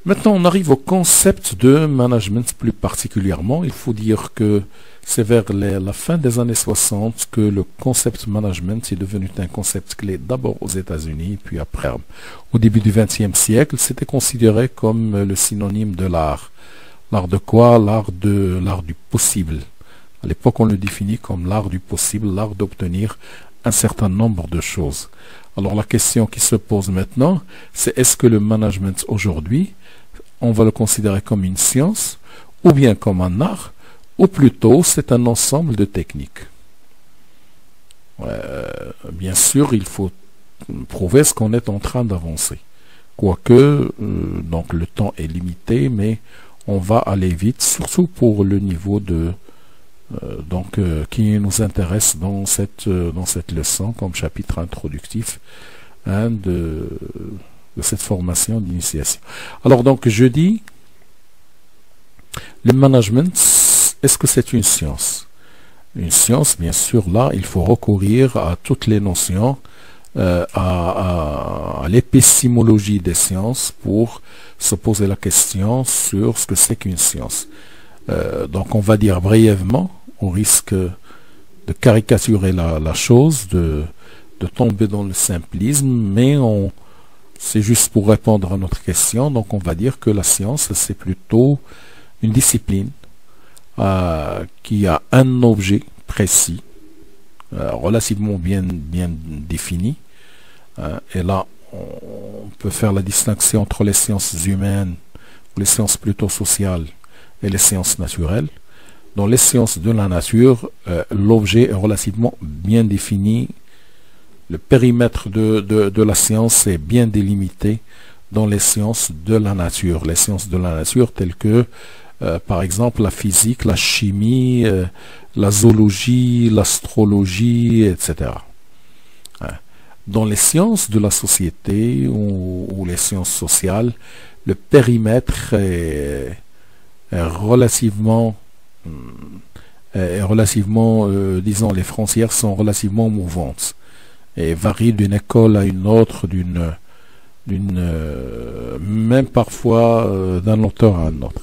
Maintenant, on arrive au concept de management plus particulièrement. Il faut dire que c'est vers la fin des années 60 que le concept management est devenu un concept clé d'abord aux États-Unis, puis après, au début du XXe siècle, c'était considéré comme le synonyme de l'art. L'art de quoi? L'art du possible. À l'époque, on le définit comme l'art du possible, l'art d'obtenir un certain nombre de choses. Alors la question qui se pose maintenant, c'est est-ce que le management aujourd'hui, on va le considérer comme une science, ou bien comme un art, ou plutôt c'est un ensemble de techniques. Bien sûr, il faut prouver ce qu'on est en train d'avancer. Quoique, donc le temps est limité, mais on va aller vite, surtout pour le niveau qui nous intéresse dans cette leçon comme chapitre introductif de cette formation d'initiation. Alors donc je dis, le management, est-ce que c'est une science? Une science, bien sûr, là, il faut recourir à toutes les notions, à l'épistémologie des sciences pour se poser la question sur ce que c'est qu'une science. Donc on va dire brièvement, au risque de caricaturer la chose, de tomber dans le simplisme, mais c'est juste pour répondre à notre question. Donc on va dire que la science, c'est plutôt une discipline qui a un objet précis, relativement bien défini. Et là, on peut faire la distinction entre les sciences humaines, ou les sciences plutôt sociales, et les sciences naturelles. Dans les sciences de la nature, l'objet est relativement bien défini. Le périmètre de la science est bien délimité dans les sciences de la nature. Les sciences de la nature telles que, par exemple, la physique, la chimie, la zoologie, l'astrologie, etc. Dans les sciences de la société ou les sciences sociales, le périmètre est relativement, disons, les frontières sont relativement mouvantes et varient d'une école à une autre, même parfois d'un auteur à un autre.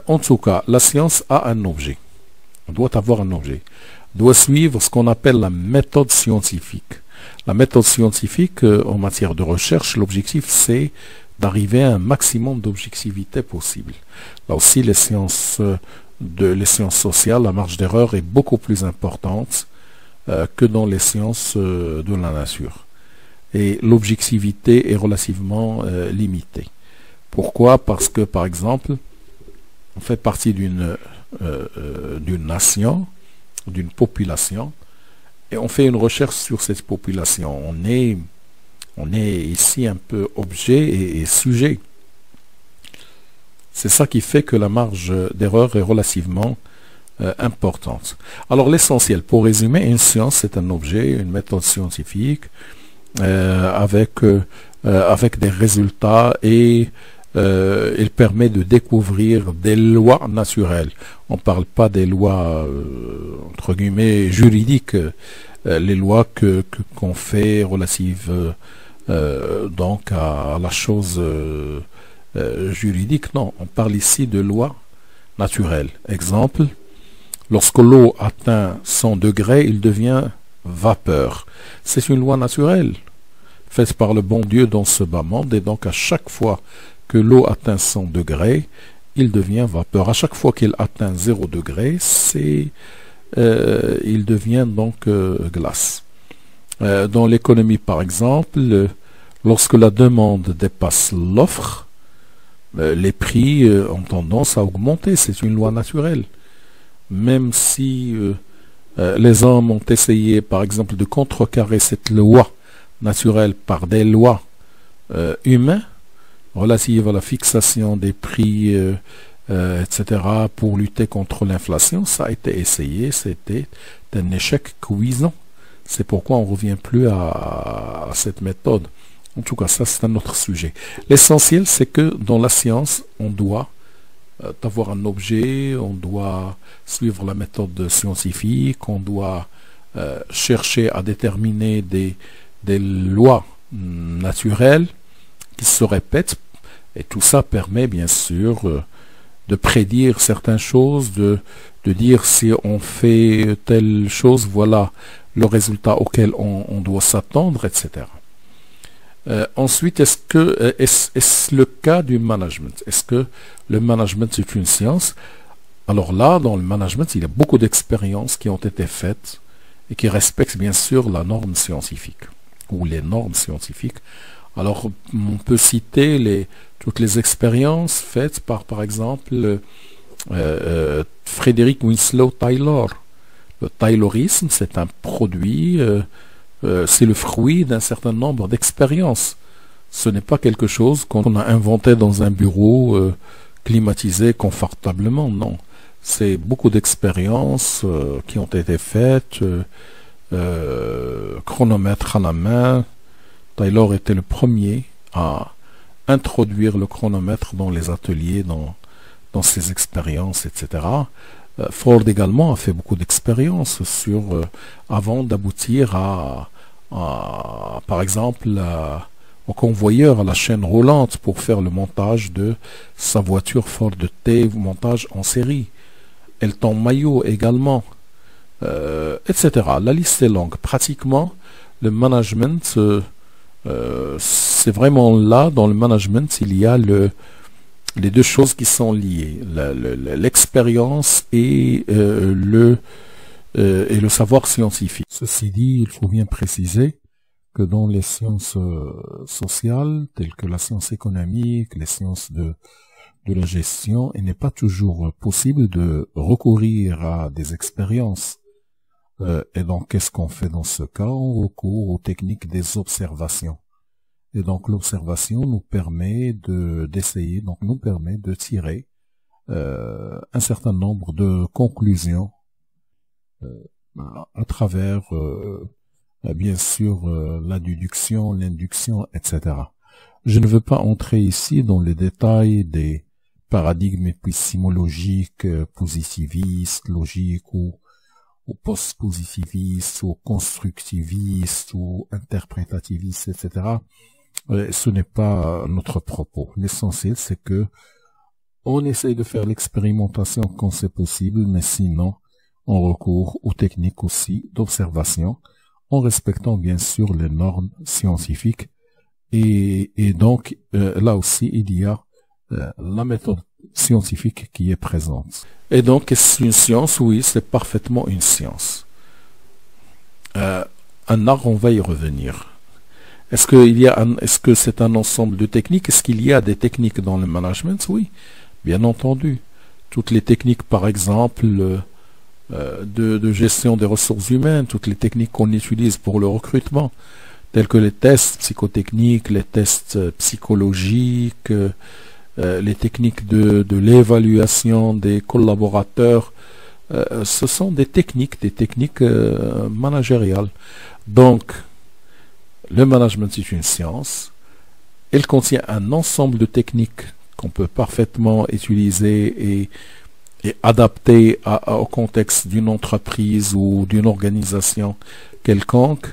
En tout cas, la science a un objet, doit avoir un objet, doit suivre ce qu'on appelle la méthode scientifique. La méthode scientifique, en matière de recherche, l'objectif c'est d'arriver à un maximum d'objectivité possible. Là aussi, les sciences sociales, la marge d'erreur est beaucoup plus importante que dans les sciences de la nature. Et l'objectivité est relativement limitée. Pourquoi? Parce que, par exemple, on fait partie d'une nation, d'une population, et on fait une recherche sur cette population. On est ici un peu objet et sujet. C'est ça qui fait que la marge d'erreur est relativement importante. Alors l'essentiel, pour résumer, une science c'est un objet, une méthode scientifique avec des résultats et il permet de découvrir des lois naturelles. On ne parle pas des lois entre guillemets juridiques, les lois qu'on fait relatives donc à la chose juridique. Non, on parle ici de lois naturelles. Exemple, lorsque l'eau atteint 100 degrés, il devient vapeur. C'est une loi naturelle faite par le bon Dieu dans ce bas monde, et donc à chaque fois que l'eau atteint 100 degrés, il devient vapeur. À chaque fois qu'il atteint 0 degré, il devient donc glace. Dans l'économie, par exemple, lorsque la demande dépasse l'offre, les prix ont tendance à augmenter. C'est une loi naturelle. Même si les hommes ont essayé, par exemple, de contrecarrer cette loi naturelle par des lois humaines, relatives à la fixation des prix, etc., pour lutter contre l'inflation, ça a été essayé, c'était un échec cuisant. C'est pourquoi on ne revient plus à cette méthode. En tout cas, ça c'est un autre sujet. L'essentiel, c'est que dans la science, on doit avoir un objet, on doit suivre la méthode scientifique, on doit chercher à déterminer des lois naturelles qui se répètent Et tout ça permet bien sûr de prédire certaines choses, de dire si on fait telle chose, voilà le résultat auquel on doit s'attendre, etc. Ensuite, est-ce le cas du management? Est-ce que le management est une science? Alors là, dans le management, il y a beaucoup d'expériences qui ont été faites et qui respectent bien sûr la norme scientifique ou les normes scientifiques. Alors, on peut citer toutes les expériences faites par exemple, Frederick Winslow Taylor. Le taylorisme, c'est un produit, c'est le fruit d'un certain nombre d'expériences. Ce n'est pas quelque chose qu'on a inventé dans un bureau climatisé confortablement, non. C'est beaucoup d'expériences qui ont été faites, chronomètre à la main. Taylor était le premier à introduire le chronomètre dans les ateliers, dans ses expériences, etc. Ford également a fait beaucoup d'expériences avant d'aboutir par exemple, au convoyeur, à la chaîne roulante pour faire le montage de sa voiture Ford T, montage en série. Elton Mayo également, etc. La liste est longue. Pratiquement, le management, c'est vraiment là, dans le management, il y a les deux choses qui sont liées, l'expérience et le savoir scientifique. Ceci dit, il faut bien préciser que dans les sciences sociales, telles que la science économique, les sciences de la gestion, il n'est pas toujours possible de recourir à des expériences. Et donc, qu'est-ce qu'on fait dans ce cas? On recourt aux techniques des observations. Et donc, l'observation nous permet nous permet de tirer un certain nombre de conclusions à travers, bien sûr, la déduction, l'induction, etc. Je ne veux pas entrer ici dans les détails des paradigmes épistémologiques, positivistes, logiques ou post-positivistes, ou constructivistes, ou interprétativistes, etc. Ce n'est pas notre propos. L'essentiel, c'est que on essaye de faire l'expérimentation quand c'est possible, mais sinon, on recourt aux techniques aussi d'observation, en respectant bien sûr les normes scientifiques. Et donc, là aussi, il y a la méthode scientifique qui est présente. Et donc, est-ce une science? Oui, c'est parfaitement une science. Un art, on va y revenir. Est-ce que c'est un ensemble de techniques? Est-ce qu'il y a des techniques dans le management? Oui, bien entendu. Toutes les techniques, par exemple, de gestion des ressources humaines, toutes les techniques qu'on utilise pour le recrutement, tels que les tests psychotechniques, les tests psychologiques, les techniques de l'évaluation des collaborateurs, ce sont des techniques managériales. Donc, le management, c'est une science. Elle contient un ensemble de techniques qu'on peut parfaitement utiliser et adapter au contexte d'une entreprise ou d'une organisation quelconque.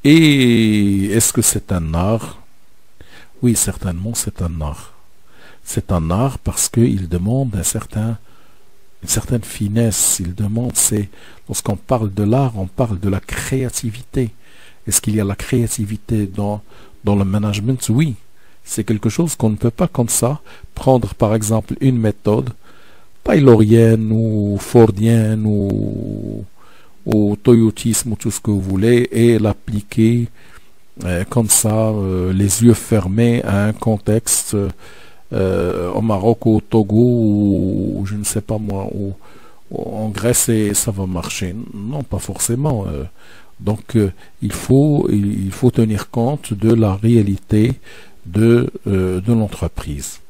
Et est-ce que c'est un art? Oui, certainement, c'est un art. C'est un art parce qu'il demande une certaine finesse. Lorsqu'on parle de l'art, on parle de la créativité. Est-ce qu'il y a la créativité dans le management? Oui. C'est quelque chose qu'on ne peut pas comme ça prendre, par exemple, une méthode taylorienne ou fordienne ou toyotisme ou tout ce que vous voulez et l'appliquer comme ça, les yeux fermés à un contexte au Maroc ou au Togo ou je ne sais pas moi, ou en Grèce et ça va marcher. Non, pas forcément. Donc il faut tenir compte de la réalité de l'entreprise.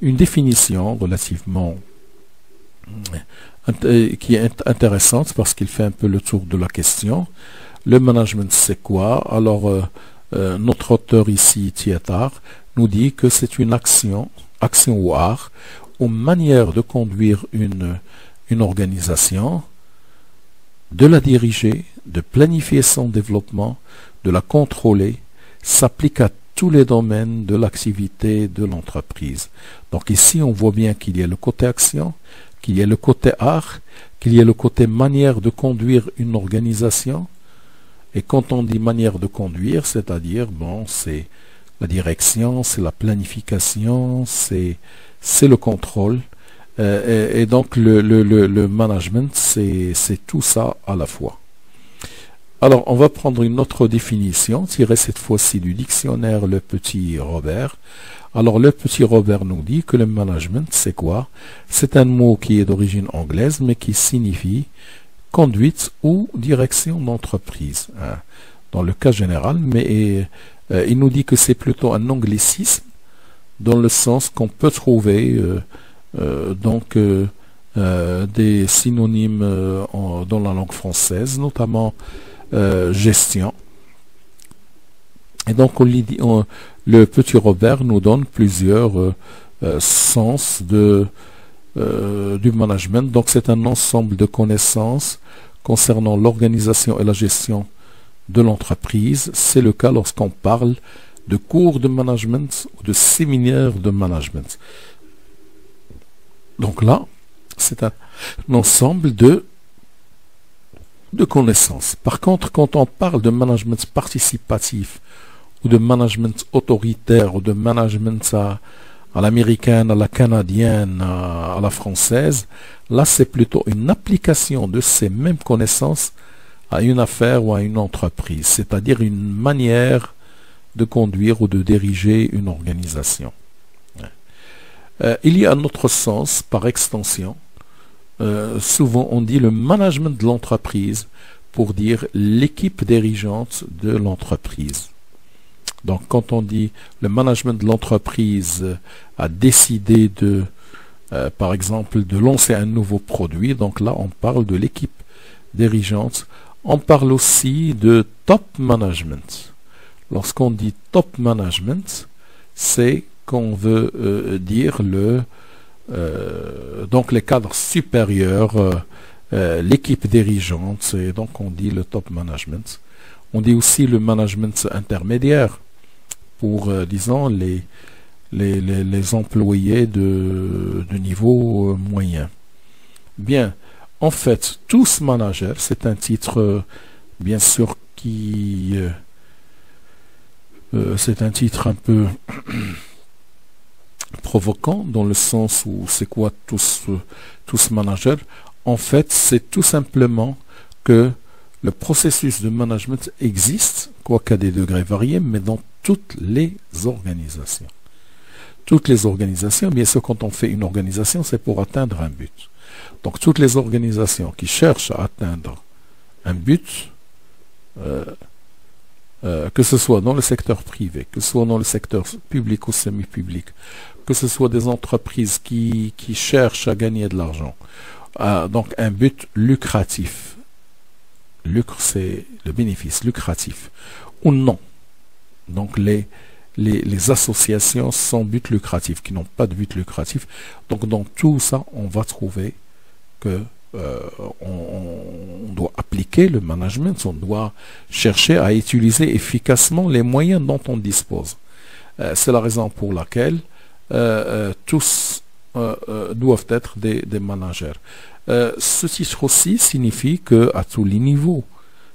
Une définition relativement qui est intéressante parce qu'il fait un peu le tour de la question. Le management, c'est quoi? Alors, notre auteur ici, Tietar, nous dit que c'est une action ou art, ou manière de conduire une organisation, de la diriger, de planifier son développement, de la contrôler, s'applique à tous les domaines de l'activité de l'entreprise. Donc ici, on voit bien qu'il y a le côté action, qu'il y a le côté art, qu'il y a le côté manière de conduire une organisation. Et quand on dit manière de conduire, c'est-à-dire, bon, c'est la direction, c'est la planification, c'est le contrôle. Et donc le management, c'est tout ça à la fois. Alors, on va prendre une autre définition, tirée cette fois-ci du dictionnaire Le Petit Robert. Alors, Le Petit Robert nous dit que le management, c'est quoi? C'est un mot qui est d'origine anglaise, mais qui signifie conduite ou direction d'entreprise, hein, dans le cas général, mais il nous dit que c'est plutôt un anglicisme, dans le sens qu'on peut trouver des synonymes dans la langue française, notamment gestion. Et donc le Petit Robert nous donne plusieurs sens du management. Donc c'est un ensemble de connaissances concernant l'organisation et la gestion de l'entreprise. C'est le cas lorsqu'on parle de cours de management ou de séminaires de management. Donc là, c'est un ensemble de connaissances. Par contre, quand on parle de management participatif ou de management autoritaire ou de management à l'américaine, à la canadienne, à la française, là c'est plutôt une application de ces mêmes connaissances à une affaire ou à une entreprise, c'est-à-dire une manière de conduire ou de diriger une organisation. Il y a un autre sens, par extension. Souvent on dit le management de l'entreprise pour dire l'équipe dirigeante de l'entreprise. Donc quand on dit le management de l'entreprise a décidé de, par exemple, de lancer un nouveau produit, donc là on parle de l'équipe dirigeante. On parle aussi de top management. Lorsqu'on dit top management, c'est qu'on veut dire donc les cadres supérieurs, l'équipe dirigeante, et donc on dit le top management. On dit aussi le management intermédiaire pour, disons, les employés de niveau moyen. Bien, en fait, tous managers, c'est un titre, bien sûr, qui... c'est un titre un peu provoquant, dans le sens où c'est quoi tous managers? En fait, c'est tout simplement que le processus de management existe, quoiqu'à des degrés variés, mais dans toutes les organisations. Toutes les organisations, bien sûr, quand on fait une organisation, c'est pour atteindre un but. Donc, toutes les organisations qui cherchent à atteindre un but, que ce soit dans le secteur privé, que ce soit dans le secteur public ou semi-public, que ce soit des entreprises qui cherchent à gagner de l'argent, donc un but lucratif. Lucre, c'est le bénéfice lucratif, ou non. Donc les associations sans but lucratif, qui n'ont pas de but lucratif. Donc dans tout ça, on va trouver que on doit appliquer le management, on doit chercher à utiliser efficacement les moyens dont on dispose. C'est la raison pour laquelle tous doivent être des managers. Ce titre aussi signifie qu'à tous les niveaux,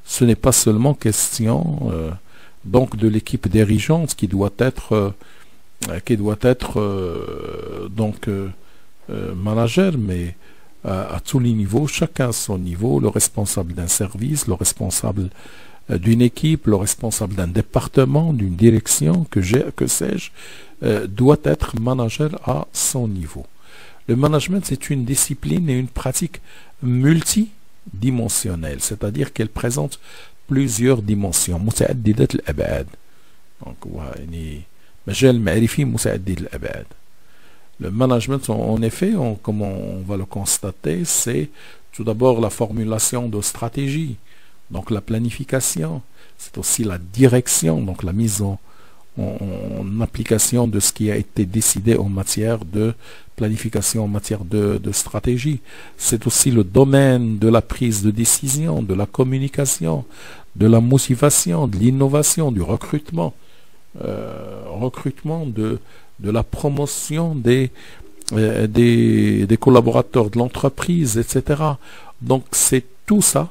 ce n'est pas seulement question donc de l'équipe dirigeante qui doit être manager, mais à tous les niveaux, chacun à son niveau, le responsable d'un service, le responsable d'une équipe, le responsable d'un département, d'une direction, que sais-je, doit être manager à son niveau. Le management, c'est une discipline et une pratique multidimensionnelle, c'est-à-dire qu'elle présente plusieurs dimensions. متعددة الأبعاد. Donc, يعني مجال معرفي متعدد الأبعاد. Le management, en effet, comme on va le constater, c'est tout d'abord la formulation de stratégie, donc la planification. C'est aussi la direction, donc la mise en application de ce qui a été décidé en matière de planification, en matière de stratégie. C'est aussi le domaine de la prise de décision, de la communication, de la motivation, de l'innovation, du recrutement. recrutement, de la promotion des collaborateurs de l'entreprise, etc. Donc c'est tout ça,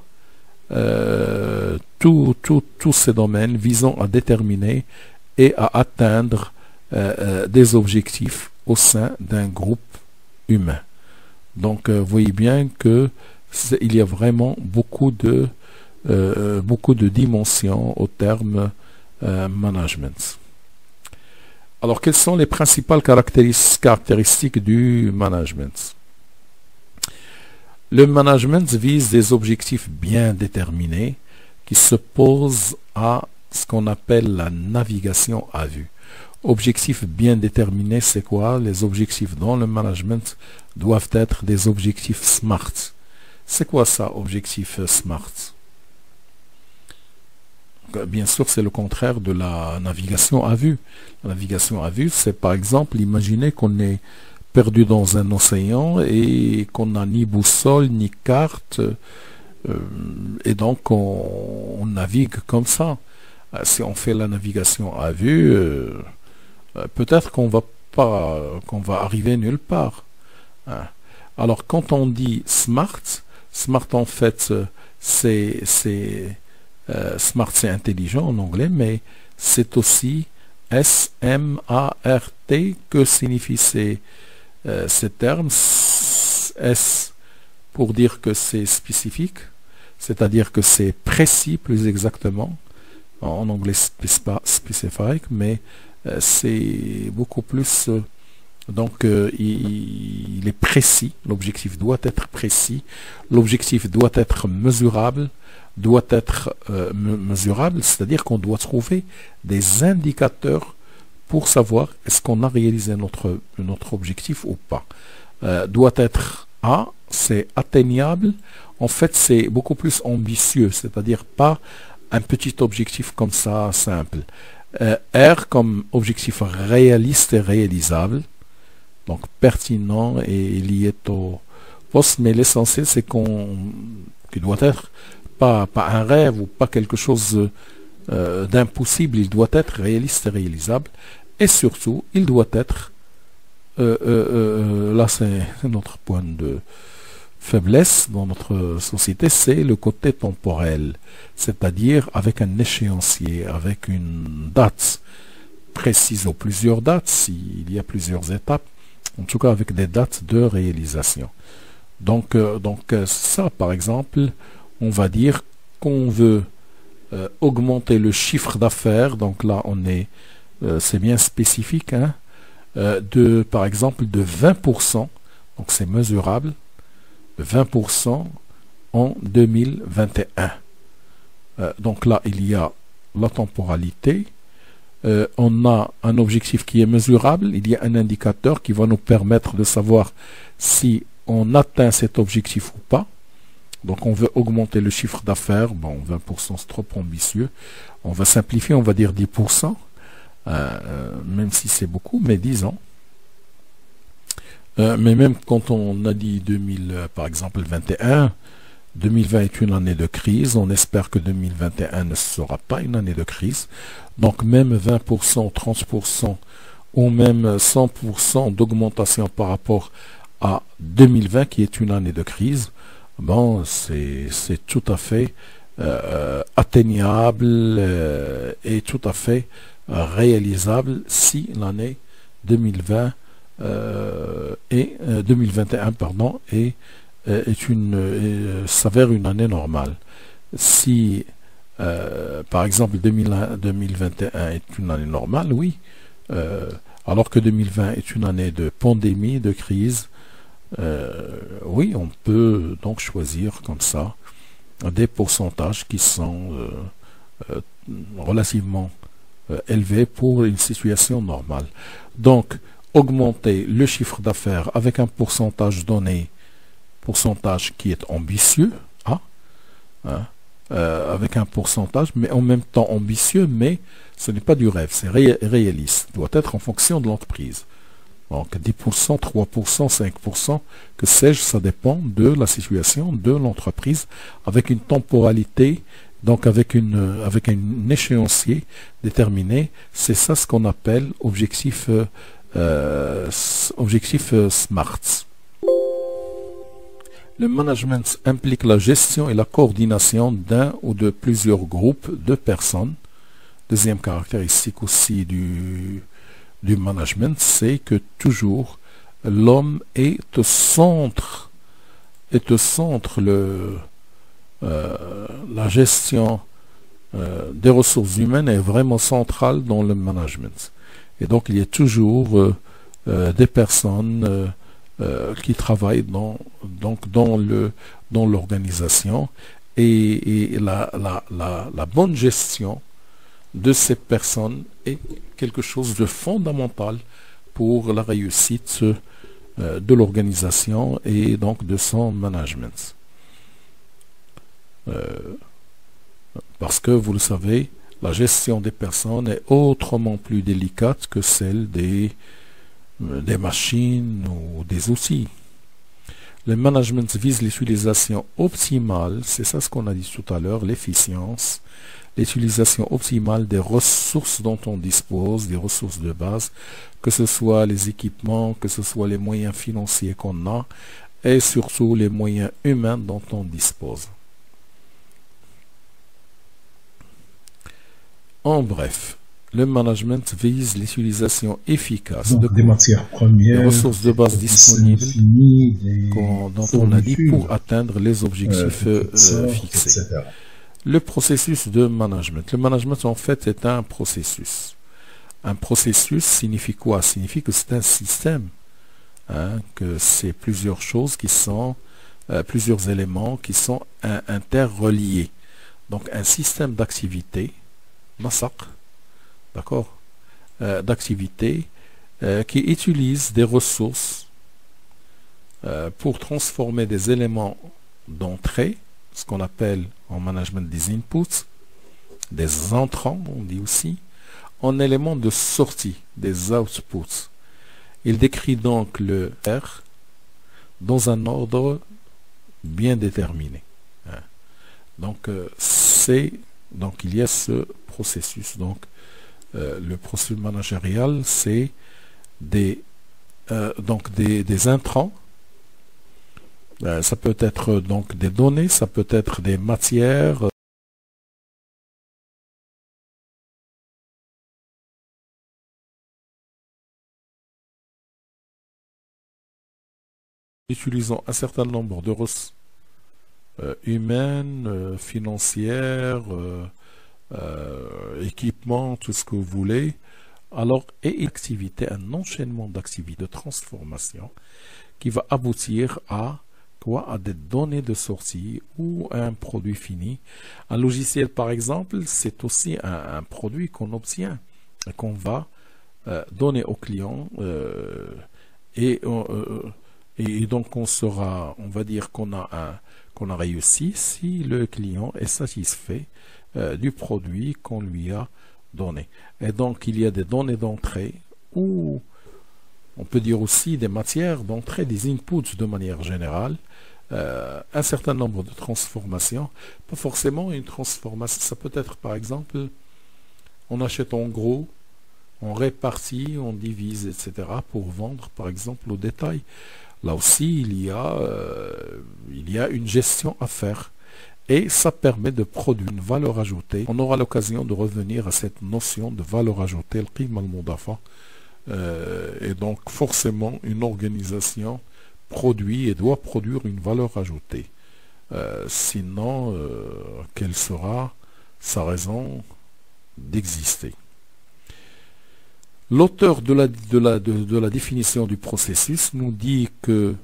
tous ces domaines visant à déterminer et à atteindre des objectifs au sein d'un groupe humain. Donc vous voyez bien que il y a vraiment beaucoup de dimensions au terme management. Alors, quelles sont les principales caractéristiques du management? Le management vise des objectifs bien déterminés qui se posent à ce qu'on appelle la navigation à vue. Objectifs bien déterminés, c'est quoi? Les objectifs dans le management doivent être des objectifs SMART. C'est quoi ça, objectif SMART? Bien sûr, c'est le contraire de la navigation à vue. La navigation à vue, c'est par exemple, imaginez qu'on est perdu dans un océan et qu'on n'a ni boussole, ni carte, et donc on navigue comme ça. Si on fait la navigation à vue, peut-être qu'on va arriver nulle part. Alors, quand on dit SMART, SMART en fait, SMART c'est intelligent en anglais, mais c'est aussi S-M-A-R-T. Que signifient ces termes? S pour dire que c'est spécifique, c'est-à-dire que c'est précis plus exactement, en anglais specific, mais c'est beaucoup plus... Donc, il est précis, l'objectif doit être précis, l'objectif doit être mesurable, c'est-à-dire qu'on doit trouver des indicateurs pour savoir est-ce qu'on a réalisé notre objectif ou pas. Doit être A, c'est atteignable, en fait c'est beaucoup plus ambitieux, c'est-à-dire pas un petit objectif comme ça, simple. R comme objectif réaliste et réalisable, donc pertinent et lié au poste, mais l'essentiel c'est qu'il doit être pas un rêve ou pas quelque chose d'impossible, il doit être réaliste et réalisable, et surtout il doit être, là c'est notre point de faiblesse dans notre société, c'est le côté temporel, c'est-à-dire avec un échéancier, avec une date précise ou plusieurs dates, s'il y a plusieurs étapes, en tout cas avec des dates de réalisation. Donc ça, par exemple, on va dire qu'on veut augmenter le chiffre d'affaires, donc là c'est bien spécifique, hein, par exemple de 20%, donc c'est mesurable, de 20% en 2021. Donc là, il y a la temporalité, on a un objectif qui est mesurable, il y a un indicateur qui va nous permettre de savoir si on atteint cet objectif ou pas. Donc on veut augmenter le chiffre d'affaires, bon 20% c'est trop ambitieux, on va simplifier, on va dire 10%, même si c'est beaucoup, mais disons. Mais même quand on a dit par exemple 21, 2020 est une année de crise, on espère que 2021 ne sera pas une année de crise, donc même 20%, 30% ou même 100% d'augmentation par rapport à 2020 qui est une année de crise, bon, c'est tout à fait atteignable et tout à fait réalisable si l'année 2020 2021 pardon, s'avère une année normale. Si par exemple 2021 est une année normale, oui, alors que 2020 est une année de pandémie, de crise, oui, on peut donc choisir comme ça des pourcentages qui sont relativement élevés pour une situation normale. Donc, augmenter le chiffre d'affaires avec un pourcentage donné, pourcentage qui est ambitieux, avec un pourcentage, mais en même temps ambitieux, mais ce n'est pas du rêve, c'est réaliste, doit être en fonction de l'entreprise. Donc 10%, 3%, 5%, que sais-je, ça dépend de la situation de l'entreprise, avec une temporalité Donc avec un échéancier déterminé, c'est ça ce qu'on appelle objectif SMART. Le management implique la gestion et la coordination d'un ou de plusieurs groupes de personnes. Deuxième caractéristique aussi du management, c'est que toujours l'homme est au centre la gestion des ressources humaines est vraiment centrale dans le management. Et donc il y a toujours des personnes qui travaillent dans l'organisation et la bonne gestion de ces personnes est quelque chose de fondamental pour la réussite de l'organisation et donc de son management. Parce que vous le savez, la gestion des personnes est autrement plus délicate que celle des machines ou des outils. Le management vise l'utilisation optimale, c'est ça ce qu'on a dit tout à l'heure, l'efficience, l'utilisation optimale des ressources dont on dispose, des ressources de base, que ce soit les équipements, que ce soit les moyens financiers qu'on a, et surtout les moyens humains dont on dispose. En bref, le management vise l'utilisation efficace des matières premières, des ressources de base disponibles dont on a dit pour atteindre les objectifs fixés. etc. Le processus de management. Le management, en fait, est un processus. Un processus signifie quoi? Signifie que c'est un système, que c'est plusieurs choses qui sont, plusieurs éléments qui sont interreliés. Donc, un système d'activité, d'accord, d'activité qui utilise des ressources pour transformer des éléments d'entrée, ce qu'on appelle en management des inputs, des entrants, on dit aussi, en éléments de sortie, des outputs. Il décrit donc le R dans un ordre bien déterminé. Donc, donc il y a ce processus. Donc, le processus managérial, c'est des intrants. Ça peut être donc des données, ça peut être des matières. Utilisant un certain nombre de ressources humaines, financières, équipements, tout ce que vous voulez. Alors, et une activité, un enchaînement d'activités de transformation qui va aboutir à quoi? À des données de sortie ou à un produit fini. Un logiciel, par exemple, c'est aussi un produit qu'on obtient et qu'on va donner au client et donc on va dire qu'on a réussi si le client est satisfait du produit qu'on lui a donné. Et donc il y a des données d'entrée ou on peut dire aussi des matières d'entrée, des inputs de manière générale, un certain nombre de transformations. Pas forcément une transformation, ça peut être par exemple, on achète en gros, on répartit, on divise, etc. pour vendre par exemple au détail. Là aussi, il y a une gestion à faire. Et ça permet de produire une valeur ajoutée. On aura l'occasion de revenir à cette notion de valeur ajoutée, le qima al-mudafa. Et donc forcément une organisation produit et doit produire une valeur ajoutée. Sinon, quelle sera sa raison d'exister? L'auteur de la définition du processus nous dit que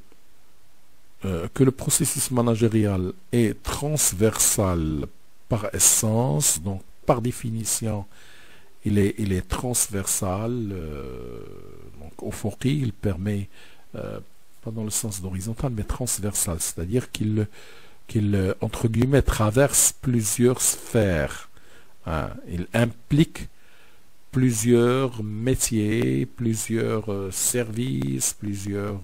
le processus managérial est transversal par essence, donc par définition, il est transversal, donc au forqi, il permet, pas dans le sens d'horizontal, mais transversal, c'est-à-dire qu'il entre guillemets, traverse plusieurs sphères. Il implique plusieurs métiers, plusieurs services, plusieurs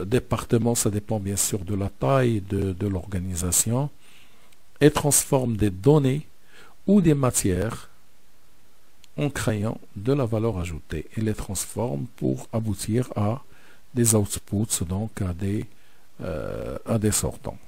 départements, ça dépend bien sûr de la taille de l'organisation. et transforme des données ou des matières en créant de la valeur ajoutée et les transforme pour aboutir à des outputs, donc à des sortants.